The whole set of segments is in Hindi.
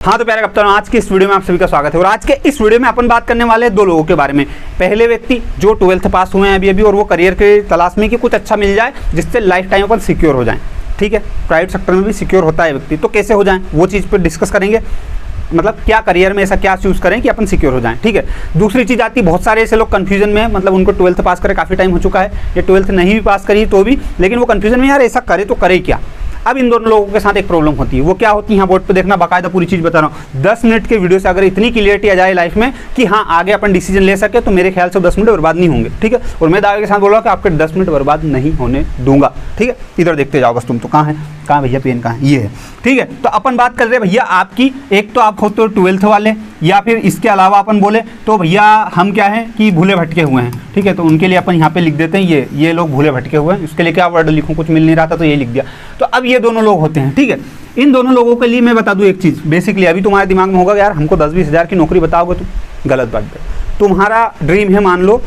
हाँ तो प्यारे कप्तान, आज की इस वीडियो में आप सभी का स्वागत है। और आज के इस वीडियो में अपन बात करने वाले हैं दो लोगों के बारे में। पहले व्यक्ति जो 12th पास हुए हैं अभी और वो करियर के तलाश में कि कुछ अच्छा मिल जाए जिससे लाइफ टाइम अपन सिक्योर हो जाएं। ठीक है, प्राइवेट सेक्टर में भी सिक्योर होता है व्यक्ति, तो कैसे हो जाएं वो चीज़ पर डिस्कस करेंगे। मतलब क्या करियर में ऐसा क्या चूज़ करें कि अपन सिक्योर हो जाएं। ठीक है, दूसरी चीज़ आती है, बहुत सारे ऐसे लोग कन्फ्यूजन में है, मतलब उनको 12th पास करे काफ़ी टाइम हो चुका है या 12th नहीं भी पास करी तो भी, लेकिन वो कन्फ्यूजन में यार ऐसा करे तो करे क्या। अब इन दोनों लोगों के साथ एक प्रॉब्लम होती है, वो क्या होती है यहाँ बोर्ड पे देखना, बाकायदा पूरी चीज़ बता रहा हूँ। 10 मिनट के वीडियो से अगर इतनी क्लियरिटी आ जाए लाइफ में कि हाँ आगे अपन डिसीजन ले सके, तो मेरे ख्याल से 10 मिनट बर्बाद नहीं होंगे। ठीक है, और मैं दावे के साथ बोल रहा हूँ कि आपके 10 मिनट बर्बाद नहीं होने दूंगा। ठीक है, इधर देखते जाओ बस तुम तो। कहाँ है भैया पेन, कहाँ है, ये है। ठीक है, तो अपन बात कर रहे हैं भैया आपकी, एक तो आप हो तो 12th वाले, या फिर इसके अलावा अपन बोले तो भैया हम क्या हैं कि भूले भटके हुए हैं। ठीक है, तो उनके लिए अपन यहाँ पे लिख देते हैं ये लोग भूले भटके हुए हैं। इसके लिए क्या वर्ड लिखूँ, कुछ मिल नहीं रहा था तो ये लिख दिया। तो अब ये दोनों लोग होते हैं। ठीक है, इन दोनों लोगों के लिए मैं बता दूं एक चीज़ बेसिकली, अभी तुम्हारे दिमाग में होगा यार हमको 10-20 हज़ार की नौकरी बताओगे तो गलत बात है। तुम्हारा ड्रीम है, मान लो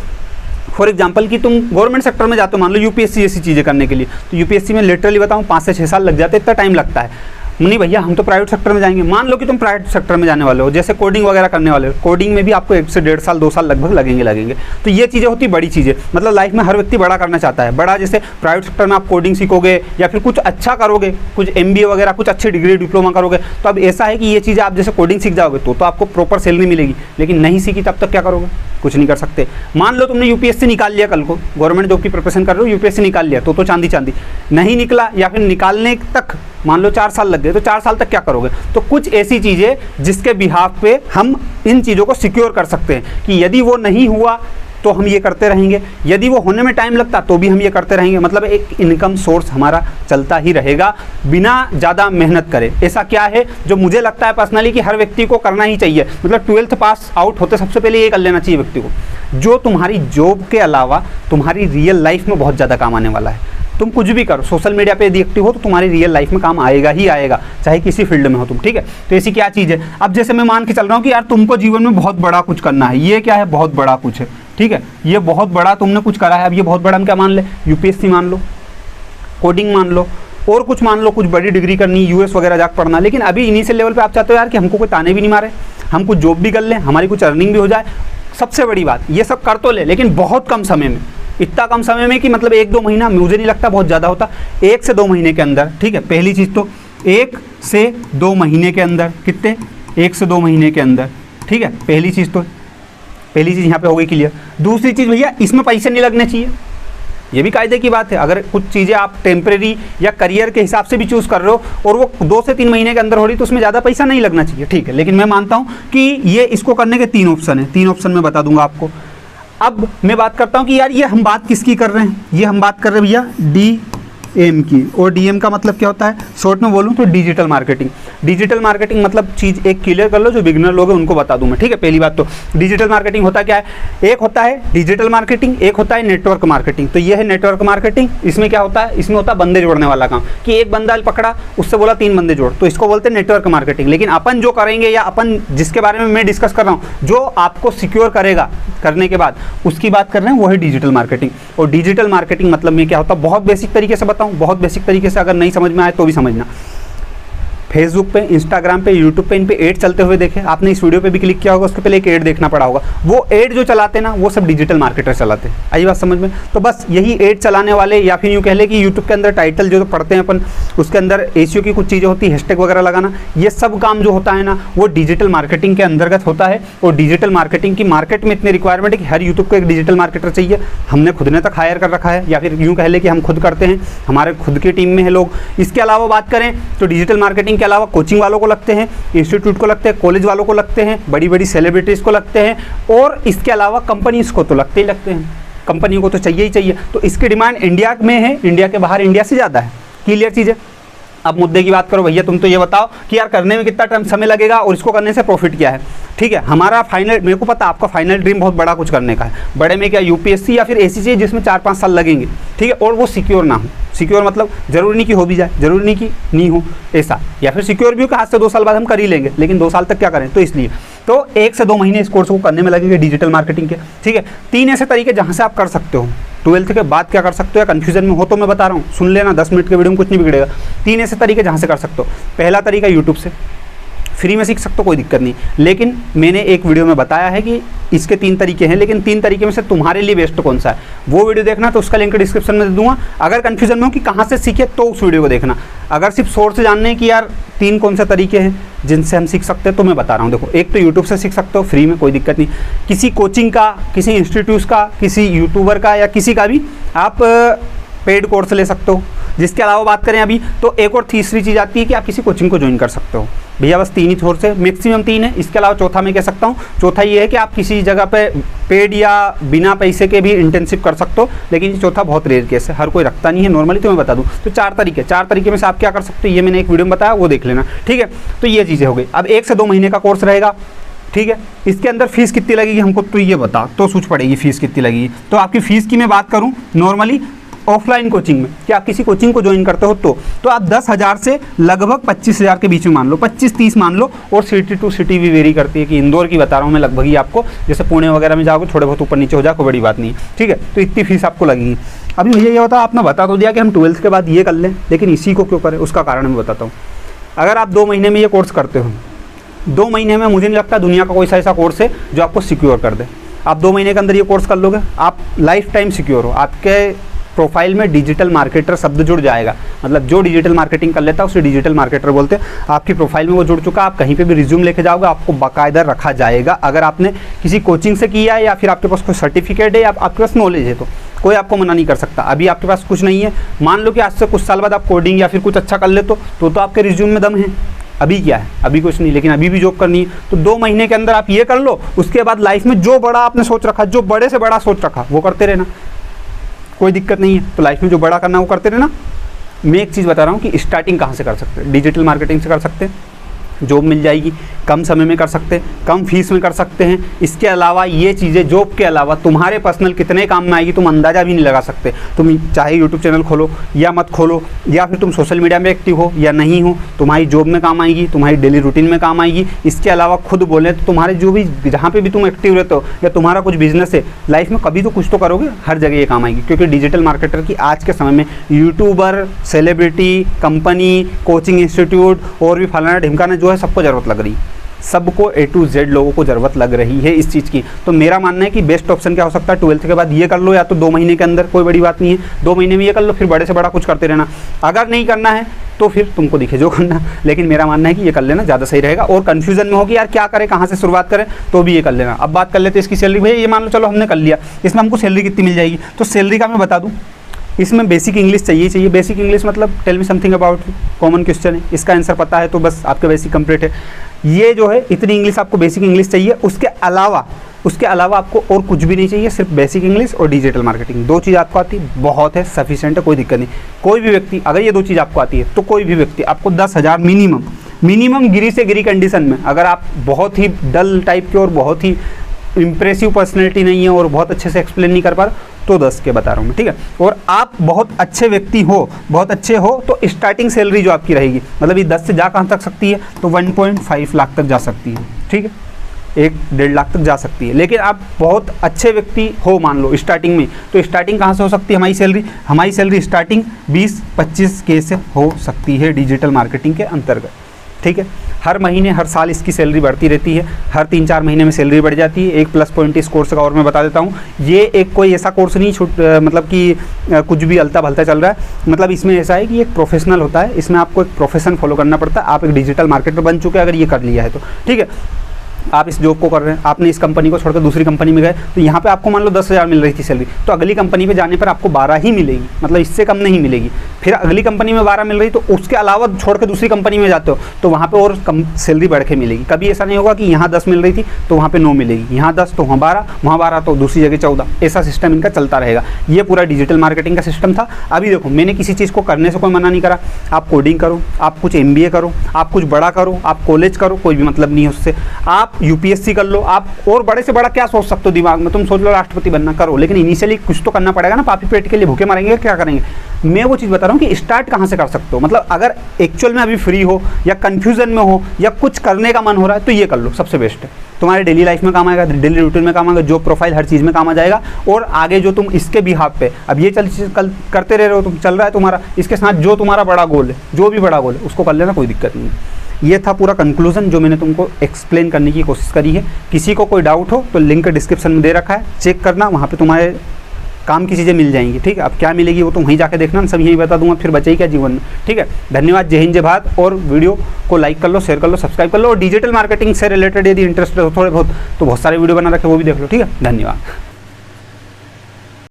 फॉर एग्जांपल कि तुम गवर्नमेंट सेक्टर में जाते हो, मान लो यूपीएससी जैसी चीज़ें करने के लिए, तो यूपीएससी में लिटरली बताऊं 5 से 6 साल लग जाते हैं, इतना टाइम लगता है। नहीं भैया हम तो प्राइवेट सेक्टर में जाएंगे। मान लो कि तुम प्राइवेट सेक्टर में जाने वाले हो, जैसे कोडिंग वगैरह करने वाले हो, कोडिंग में भी आपको 1 से 1.5 साल 2 साल लगभग लगेंगे। तो ये चीज़ें होती बड़ी चीज़ें, मतलब लाइफ में हर व्यक्ति बड़ा करना चाहता है। बड़ा जैसे प्राइवेट सेक्टर में आप कोडिंग सीखोगे या फिर कुछ अच्छा करोगे, कुछ MBA वगैरह कुछ अच्छी डिग्री डिप्लोमा करोगे, तो अब ऐसा है कि ये चीज़ें आप जैसे कोडिंग सीख जाओगे तो आपको प्रॉपर सैलरी मिलेगी, लेकिन नहीं सीखी तब तक क्या करोगे, कुछ नहीं कर सकते। मान लो तुमने यूपीएससी निकाल लिया, कल को गवर्नमेंट जॉब की प्रिपरेशन कर रहे हो, यूपीएससी निकाल लिया तो चांदी नहीं निकला, या फिर निकालने तक मान लो 4 साल लग गए, तो 4 साल तक क्या करोगे। तो कुछ ऐसी चीज़ें जिसके बिहाफ पे हम इन चीज़ों को सिक्योर कर सकते हैं कि यदि वो नहीं हुआ तो हम ये करते रहेंगे, यदि वो होने में टाइम लगता तो भी हम ये करते रहेंगे। मतलब एक इनकम सोर्स हमारा चलता ही रहेगा बिना ज़्यादा मेहनत करे। ऐसा क्या है जो मुझे लगता है पर्सनली कि हर व्यक्ति को करना ही चाहिए। मतलब 12th पास आउट होते सबसे पहले ये कर लेना चाहिए व्यक्ति को, जो तुम्हारी जॉब के अलावा तुम्हारी रियल लाइफ में बहुत ज़्यादा काम आने वाला है। तुम कुछ भी करो, सोशल मीडिया पे यदि एक्टिव हो तो तुम्हारी रियल लाइफ में काम आएगा ही आएगा, चाहे किसी फील्ड में हो तुम। ठीक है, तो ऐसी क्या चीज़ है। अब जैसे मैं मान के चल रहा हूँ कि यार तुमको जीवन में बहुत बड़ा कुछ करना है, ये क्या है, बहुत बड़ा कुछ है। ठीक है, ये बहुत बड़ा तुमने कुछ करा है। अब ये बहुत बड़ा हम क्या मान ले, यूपीएससी मान लो, कोडिंग मान लो, और कुछ मान लो, कुछ बड़ी डिग्री करनी, यूएस वगैरह जाकर पढ़ना। लेकिन अभी इनिशियल लेवल पे आप चाहते हो यार कि हमको कोई ताने भी नहीं मारे, हम कुछ जॉब भी कर लें, हमारी कुछ अर्निंग भी हो जाए। सबसे बड़ी बात, ये सब कर तो ले लेकिन बहुत कम समय में, इतना कम समय में कि मतलब 1-2 महीना, मुझे नहीं लगता बहुत ज़्यादा होता, 1 से 2 महीने के अंदर। ठीक है, पहली चीज़ तो 1 से 2 महीने के अंदर, कितने, 1 से 2 महीने के अंदर। ठीक है, पहली चीज़ यहाँ पे हो गई क्लियर। दूसरी चीज़ भैया, इसमें पैसे नहीं लगने चाहिए, ये भी कायदे की बात है। अगर कुछ चीज़ें आप टेम्परेरी या करियर के हिसाब से भी चूज़ कर रहे हो और वो 2 से 3 महीने के अंदर हो रही तो उसमें ज़्यादा पैसा नहीं लगना चाहिए। ठीक है, लेकिन मैं मानता हूँ कि ये इसको करने के 3 ऑप्शन है, 3 ऑप्शन मैं बता दूंगा आपको। अब मैं बात करता हूँ कि यार ये हम बात किसकी कर रहे हैं, ये हम बात कर रहे हैं भैया DM की। और DM का मतलब क्या होता है, शॉर्ट में बोलूँ तो डिजिटल मार्केटिंग। डिजिटल मार्केटिंग मतलब चीज़ एक क्लियर कर लो, जो बिगिनर लोग हैं उनको बता दूँ मैं। ठीक है, पहली बात तो डिजिटल मार्केटिंग होता क्या है, एक होता है डिजिटल मार्केटिंग, एक होता है नेटवर्क मार्केटिंग। तो ये है नेटवर्क मार्केटिंग। इसमें क्या होता है, इसमें होता है बंदे जोड़ने वाला काम, कि एक बंदा पकड़ा, उससे बोला 3 बंदे जोड़, तो इसको बोलते हैं नेटवर्क मार्केटिंग। लेकिन अपन जो करेंगे या अपन जिसके बारे में मैं डिस्कस कर रहा हूँ, जो आपको सिक्योर करेगा करने के बाद, उसकी बात कर रहे हैं, वो है डिजिटल मार्केटिंग। और डिजिटल मार्केटिंग मतलब में क्या होता है, बहुत बेसिक तरीके से बताऊँ, बहुत बेसिक तरीके से, अगर नहीं समझ में आए तो भी समझना। फेसबुक पे, इंस्टाग्राम पे, यूट्यूब पे इन पे ऐड चलते हुए देखे आपने, इस वीडियो पे भी क्लिक किया होगा, उसके पहले एक ऐड देखना पड़ा होगा। वो ऐड जो चलाते हैं ना, वो सब डिजिटल मार्केटर चलाते हैं। आई बात समझ में। तो बस यही ऐड चलाने वाले, या फिर यूँ कह ले कि यूट्यूब के अंदर टाइटल जो पढ़ते हैं अपन, उसके अंदर SEO की कुछ चीज़ें होती है, हैशटैग वगैरह लगाना, ये सब काम जो होता है ना, वो डिजिटल मार्केटिंग के अंतर्गत होता है। और डिजिटल मार्केटिंग की मार्केट में इतनी रिक्वायरमेंट है कि हर यूट्यूब को एक डिजिटल मार्केटर चाहिए। हमने खुद ने तक हायर कर रखा है, या फिर यूँ कह ले कि हम खुद करते हैं, हमारे खुद की टीम में है लोग। इसके अलावा बात करें तो डिजिटल मार्केटिंग के अलावा कोचिंग वालों को लगते हैं, इंस्टीट्यूट को लगते हैं, कॉलेज वालों को लगते हैं, बड़ी बड़ी सेलिब्रिटीज़ को लगते हैं, और इसके अलावा कंपनीज को तो लगते ही लगते हैं। कंपनियों को तो चाहिए ही चाहिए। तो इसकी डिमांड इंडिया में है, इंडिया के बाहर इंडिया से ज़्यादा है। क्लियर चीज़ है। अब मुद्दे की बात करो भैया, तुम तो ये बताओ कि यार करने में कितना टाइम समय लगेगा और इसको करने से प्रॉफिट क्या है। ठीक है, हमारा फाइनल, मेरे को पता आपका फाइनल ड्रीम बहुत बड़ा कुछ करने का है। बड़े में क्या, यूपीएससी या फिर ऐसी चीज़ जिसमें 4-5 साल लगेंगे। ठीक है, और वो सिक्योर ना हो। सिक्योर मतलब जरूरी नहीं कि हो भी जाए, जरूरी नहीं कि नहीं हो ऐसा, या फिर सिक्योर भी हो कि आज से 2 साल बाद हम कर ही लेंगे, लेकिन 2 साल तक क्या करें। तो इसलिए तो 1 से 2 महीने इस कोर्स को करने में लगेंगे डिजिटल मार्केटिंग के। ठीक है, 3 ऐसे तरीके जहाँ से आप कर सकते हो। 12th के बाद क्या कर सकते हो, या कन्फ्यूजन में हो तो मैं बता रहा हूँ, सुन लेना, 10 मिनट के वीडियो में कुछ नहीं बिगड़ेगा। 3 ऐसे तरीके जहाँ से कर सकते हो। पहला तरीका यूट्यूब से, फ्री में सीख सकते हो, कोई दिक्कत नहीं। लेकिन मैंने एक वीडियो में बताया है कि इसके 3 तरीके हैं, लेकिन 3 तरीके में से तुम्हारे लिए बेस्ट कौन सा है वो वीडियो देखना, तो उसका लिंक डिस्क्रिप्शन में दे दूंगा। अगर कन्फ्यूजन में हो कि कहाँ से सीखे तो उस वीडियो को देखना। अगर सिर्फ सोर्स से जानने की यार 3 कौन से तरीके हैं जिनसे हम सीख सकते हैं, तो मैं बता रहा हूँ। देखो, एक तो यूट्यूब से सीख सकते हो फ्री में, कोई दिक्कत नहीं। किसी कोचिंग का, किसी इंस्टीट्यूट का, किसी यूट्यूबर का या किसी का भी आप पेड कोर्स ले सकते हो। जिसके अलावा बात करें अभी तो एक और तीसरी चीज़ आती है कि आप किसी कोचिंग को ज्वाइन कर सकते हो। भैया बस 3 ही सोर्स है, मैक्सिमम 3 है। इसके अलावा चौथा मैं कह सकता हूँ, चौथा ये है कि आप किसी जगह पे पेड या बिना पैसे के भी इंटर्नशिप कर सकते हो, लेकिन ये चौथा बहुत रेयर केस है, हर कोई रखता नहीं है नॉर्मली। तो मैं बता दूँ तो 4 तरीके में से आप क्या कर सकते हो, ये मैंने एक वीडियो में बताया, वो देख लेना, ठीक है। तो ये चीज़ें हो गई। अब 1 से 2 महीने का कोर्स रहेगा, ठीक है। इसके अंदर फीस कितनी लगेगी हमको, तो ये बता तो सोच पड़ेगी फीस कितनी लगेगी। तो आपकी फ़ीस की मैं बात करूँ नॉर्मली ऑफलाइन कोचिंग में, कि आप किसी कोचिंग को ज्वाइन करते हो तो आप 10,000 से लगभग 25,000 के बीच में मान लो, 25-30 मान लो। और सिटी टू सिटी भी वेरी करती है, कि इंदौर की बता रहा हूँ मैं लगभग ही आपको, जैसे पुणे वगैरह में जाओगे थोड़े बहुत ऊपर नीचे हो जाए, कोई बड़ी बात नहीं है, ठीक है। तो इतनी फीस आपको लगेगी। अभी भैया ये होता है, आपने बता तो दिया कि हम 12th के बाद ये कर लें, लेकिन इसी को क्यों करें, उसका कारण मैं बताता हूँ। अगर आप 2 महीने में ये कोर्स करते हो, 2 महीने में मुझे नहीं लगता दुनिया का कोई सा ऐसा कोर्स है जो आपको सिक्योर कर दे। आप 2 महीने के अंदर ये कोर्स कर लोगे, आप लाइफ टाइम सिक्योर हो। आपके प्रोफाइल में डिजिटल मार्केटर शब्द जुड़ जाएगा, मतलब जो डिजिटल मार्केटिंग कर लेता है उसे डिजिटल मार्केटर बोलते हैं। आपकी प्रोफाइल में वो जुड़ चुका, आप कहीं पे भी रिज्यूम लेके जाओगे आपको बाकायदा रखा जाएगा। अगर आपने किसी कोचिंग से किया है या फिर आपके पास कोई सर्टिफिकेट है या आपके पास नॉलेज है, तो कोई आपको मना नहीं कर सकता। अभी आपके पास कुछ नहीं है, मान लो कि आज से कुछ साल बाद आप कोडिंग या फिर कुछ अच्छा कर ले तो आपके रिज्यूम में दम है। अभी क्या है, अभी कुछ नहीं, लेकिन अभी भी जॉब करनी है। तो 2 महीने के अंदर आप ये कर लो, उसके बाद लाइफ में जो बड़ा आपने सोच रखा, जो बड़े से बड़ा सोच रखा वो करते रहना, कोई दिक्कत नहीं है। तो लाइफ में जो बड़ा करना वो करते रहना। मैं एक चीज़ बता रहा हूँ कि स्टार्टिंग कहाँ से कर सकते हैं, डिजिटल मार्केटिंग से कर सकते हैं, जॉब मिल जाएगी, कम समय में कर सकते हैं, कम फीस में कर सकते हैं। इसके अलावा ये चीज़ें जॉब के अलावा तुम्हारे पर्सनल कितने काम में आएगी तुम अंदाज़ा भी नहीं लगा सकते। तुम चाहे यूट्यूब चैनल खोलो या मत खोलो, या फिर तुम सोशल मीडिया में एक्टिव हो या नहीं हो, तुम्हारी जॉब में काम आएगी, तुम्हारी डेली रूटीन में काम आएगी। इसके अलावा खुद बोले तो तुम्हारे जो भी जहाँ पर भी तुम एक्टिव रहते हो या तुम्हारा कुछ बिजनेस है लाइफ में, कभी तो कुछ तो करोगे, हर जगह ये काम आएगी। क्योंकि डिजिटल मार्केटर की आज के समय में YouTuber, celebrity, company, coaching institute और भी फलाना ढिमकाना जो है सबको ज़रूरत लग रही, सबको A to Z लोगों को ज़रूरत लग रही है इस चीज़ की। तो मेरा मानना है कि बेस्ट ऑप्शन क्या हो सकता है, 12th के बाद ये कर लो, या तो 2 महीने के अंदर, कोई बड़ी बात नहीं है, 2 महीने में ये कर लो, फिर बड़े से बड़ा कुछ करते रहना। अगर नहीं करना है तो फिर तुमको दिखे जो करना, लेकिन मेरा मानना है कि ये कर लेना ज़्यादा सही रहेगा। और कन्फ्यूजन में हो कि यार क्या करें, कहाँ से शुरुआत करें, तो भी ये कर लेना। अब बात कर लेते हैं इसकी सैलरी। भैया ये मान लो चलो हमने कर लिया, इसमें हमको सैलरी कितनी मिल जाएगी, तो सैलरी का मैं बता दूँ। इसमें बेसिक इंग्लिश चाहिए। बेसिक इंग्लिश मतलब tell me something about, common question है, इसका आंसर पता है तो बस आपका बेसिक कंप्लीट है। ये जो है इतनी इंग्लिश आपको बेसिक इंग्लिश चाहिए। उसके अलावा आपको और कुछ भी नहीं चाहिए, सिर्फ बेसिक इंग्लिश और डिजिटल मार्केटिंग, 2 चीज़ आपको आती है, बहुत है, सफिशिएंट है, कोई दिक्कत नहीं। कोई भी व्यक्ति अगर ये 2 चीज़ आपको आती है तो कोई भी व्यक्ति आपको 10,000 मिनिमम गिरी से गिरी कंडीशन में, अगर आप बहुत ही डल टाइप के और बहुत ही इम्प्रेसिव पर्सनैलिटी नहीं है और बहुत अच्छे से एक्सप्लेन नहीं कर पा रहा, तो 10 के बता रहा हूँ मैं, ठीक है। और आप बहुत अच्छे व्यक्ति हो, बहुत अच्छे हो, तो स्टार्टिंग सैलरी जो आपकी रहेगी, मतलब ये 10 से जा कहाँ तक सकती है, तो 1.5 लाख तक जा सकती है, ठीक है, 1-1.5 लाख तक जा सकती है। लेकिन आप बहुत अच्छे व्यक्ति हो मान लो स्टार्टिंग में, तो स्टार्टिंग कहाँ से हो सकती है हमारी सैलरी स्टार्टिंग 20-25 के से हो सकती है डिजिटल मार्केटिंग के अंतर्गत, ठीक है। हर महीने हर साल इसकी सैलरी बढ़ती रहती है, हर 3-4 महीने में सैलरी बढ़ जाती है। एक प्लस पॉइंट इस कोर्स का और मैं बता देता हूँ, ये एक कोई ऐसा कोर्स नहीं मतलब कि कुछ भी अलता भलता चल रहा है। मतलब इसमें ऐसा है कि एक प्रोफेशनल होता है, इसमें आपको एक प्रोफेशन फॉलो करना पड़ता है। आप एक डिजिटल मार्केटर बन चुके हैं अगर ये कर लिया है तो, ठीक है। आप इस जॉब को कर रहे हैं, आपने इस कंपनी को छोड़कर दूसरी कंपनी में गए, तो यहाँ पे आपको मान लो 10,000 मिल रही थी सैलरी, तो अगली कंपनी पे जाने पर आपको 12 ही मिलेगी, मतलब इससे कम नहीं मिलेगी। फिर अगली कंपनी में 12 मिल रही, तो उसके अलावा छोड़ के दूसरी कंपनी में जाते हो तो वहाँ पे और कम सैलरी बढ़ के मिलेगी। कभी ऐसा नहीं होगा कि यहाँ 10 मिल रही थी तो वहाँ पे 9 मिलेगी, यहाँ 10 तो वहाँ 12 तो दूसरी जगह 14, ऐसा सिस्टम इनका चलता रहेगा। ये पूरा डिजिटल मार्केटिंग का सिस्टम था। अभी देखो, मैंने किसी चीज़ को करने से कोई मना नहीं करा, आप कोडिंग करो, आप कुछ MBA करो, आप कुछ बड़ा करो, आप कॉलेज करो, कोई भी मतलब नहीं है उससे। आप UPSC कर लो, आप और बड़े से बड़ा क्या सोच सकते हो दिमाग में, तुम सोच लो राष्ट्रपति बनना, करो, लेकिन इनिशियली कुछ तो करना पड़ेगा ना। पापी पेट के लिए भूखे मरेंगे, क्या करेंगे। मैं वो चीज़ बता रहा हूँ कि स्टार्ट कहाँ से कर सकते हो, मतलब अगर एक्चुअल में अभी फ्री हो या कन्फ्यूजन में हो या कुछ करने का मन हो रहा है तो ये कर लो, सबसे बेस्ट है। तुम्हारे डेली लाइफ में काम आएगा, डेली रूटीन में काम आएगा, जॉब प्रोफाइल हर चीज़ में काम आ जाएगा। और आगे जो तुम इसके बिहाफ पे अब ये कल करते रह रहे हो, तुम चल रहा है तुम्हारा, इसके साथ जो तुम्हारा बड़ा गोल है, जो भी बड़ा गोल है उसको कर लेना, कोई दिक्कत नहीं है। ये था पूरा कंक्लूजन जो मैंने तुमको एक्सप्लेन करने की कोशिश करी है। किसी को कोई डाउट हो तो लिंक डिस्क्रिप्शन में दे रखा है, चेक करना, वहाँ पे तुम्हारे काम की चीज़ें मिल जाएंगी। ठीक है, अब क्या मिलेगी वो तुम वहीं जाके देखना, सब यही बता दूंगा, फिर बचे ही क्या जीवन में। ठीक है, धन्यवाद, जय हिंद जय भारत। और वीडियो को लाइक कर लो, शेयर कर लो, सब्सक्राइब कर लो, और डिजिटल मार्केटिंग से रिलेटेड यदि इंटरेस्ट हो थोड़े बहुत तो बहुत सारे वीडियो बना रखे, वो भी देख लो। ठीक है, धन्यवाद।